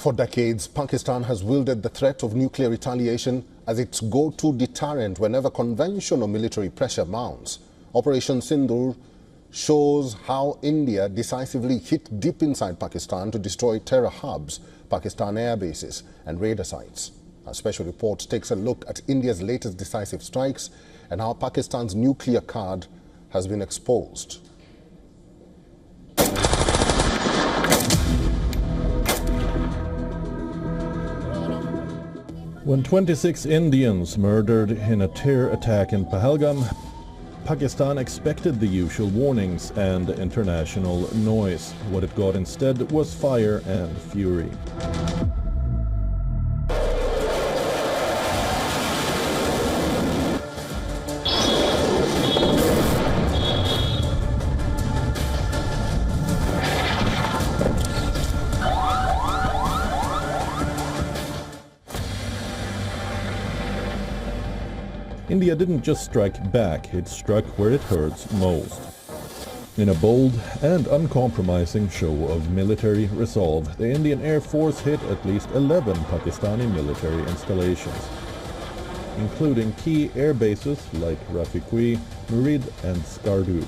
For decades, Pakistan has wielded the threat of nuclear retaliation as its go-to deterrent whenever conventional military pressure mounts. Operation Sindoor shows how India decisively hit deep inside Pakistan to destroy terror hubs, Pakistan air bases and radar sites. Our special report takes a look at India's latest decisive strikes and how Pakistan's nuclear card has been exposed. When 26 Indians murdered in a terror attack in Pahalgam, Pakistan expected the usual warnings and international noise. What it got instead was fire and fury. India didn't just strike back, it struck where it hurts most. In a bold and uncompromising show of military resolve, the Indian Air Force hit at least 11 Pakistani military installations, including key air bases like Rafiqui, Murid and Skardu.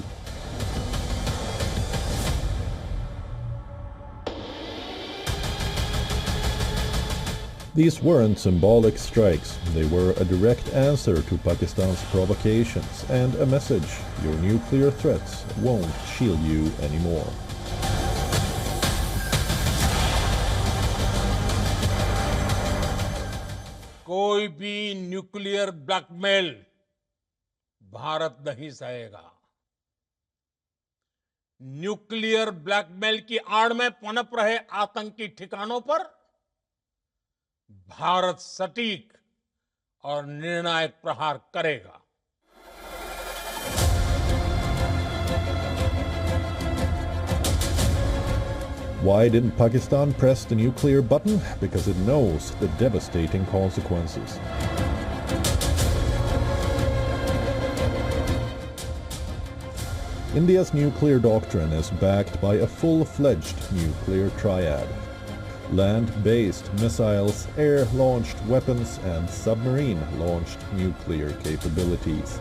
These weren't symbolic strikes, they were a direct answer to Pakistan's provocations and a message: your nuclear threats won't shield you anymore. कोई भी nuclear blackmail Bharat नहीं सहेगा। Nuclear blackmail की आड़ में पनप रहे आतंकी ठिकानों पर भारत सटीक और निर्णायक प्रहार करेगा। Why didn't Pakistan press the nuclear button? Because it knows the devastating consequences. India's nuclear doctrine is backed by a full-fledged nuclear triad. Land-based missiles, air-launched weapons and submarine-launched nuclear capabilities.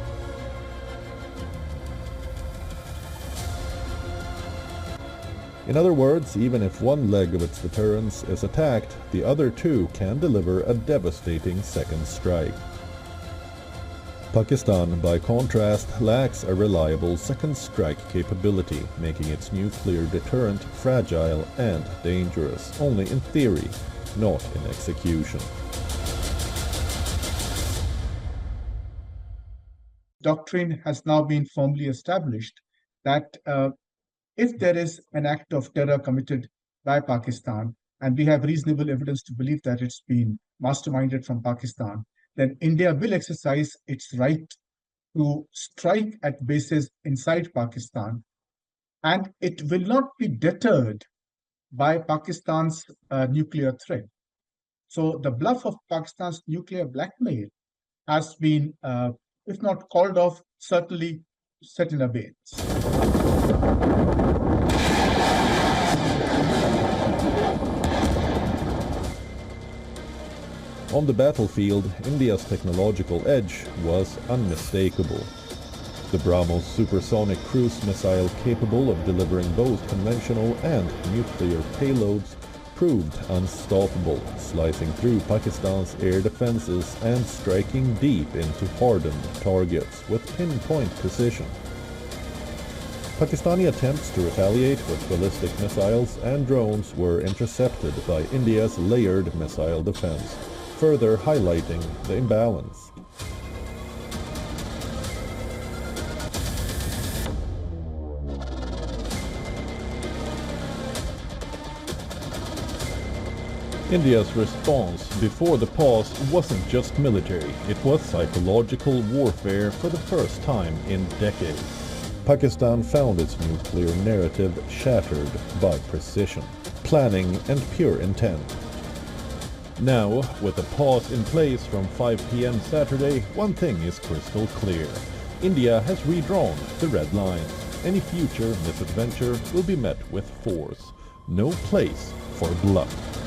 In other words, even if one leg of its deterrence is attacked, the other two can deliver a devastating second strike. Pakistan, by contrast, lacks a reliable second strike capability, making its nuclear deterrent fragile and dangerous, only in theory, not in execution. Doctrine has now been firmly established that if there is an act of terror committed by Pakistan, and we have reasonable evidence to believe that it's been masterminded from Pakistan, then India will exercise its right to strike at bases inside Pakistan, and it will not be deterred by Pakistan's nuclear threat. So the bluff of Pakistan's nuclear blackmail has been, if not called off, certainly set in abeyance. On the battlefield, India's technological edge was unmistakable. The BrahMos supersonic cruise missile, capable of delivering both conventional and nuclear payloads, proved unstoppable, slicing through Pakistan's air defenses and striking deep into hardened targets with pinpoint precision. Pakistani attempts to retaliate with ballistic missiles and drones were intercepted by India's layered missile defense, further highlighting the imbalance. India's response before the pause wasn't just military, it was psychological warfare for the first time in decades. Pakistan found its nuclear narrative shattered by precision, planning and pure intent. Now, with a pause in place from 5 p.m. Saturday, one thing is crystal clear. India has redrawn the red line. Any future misadventure will be met with force. No place for bluff.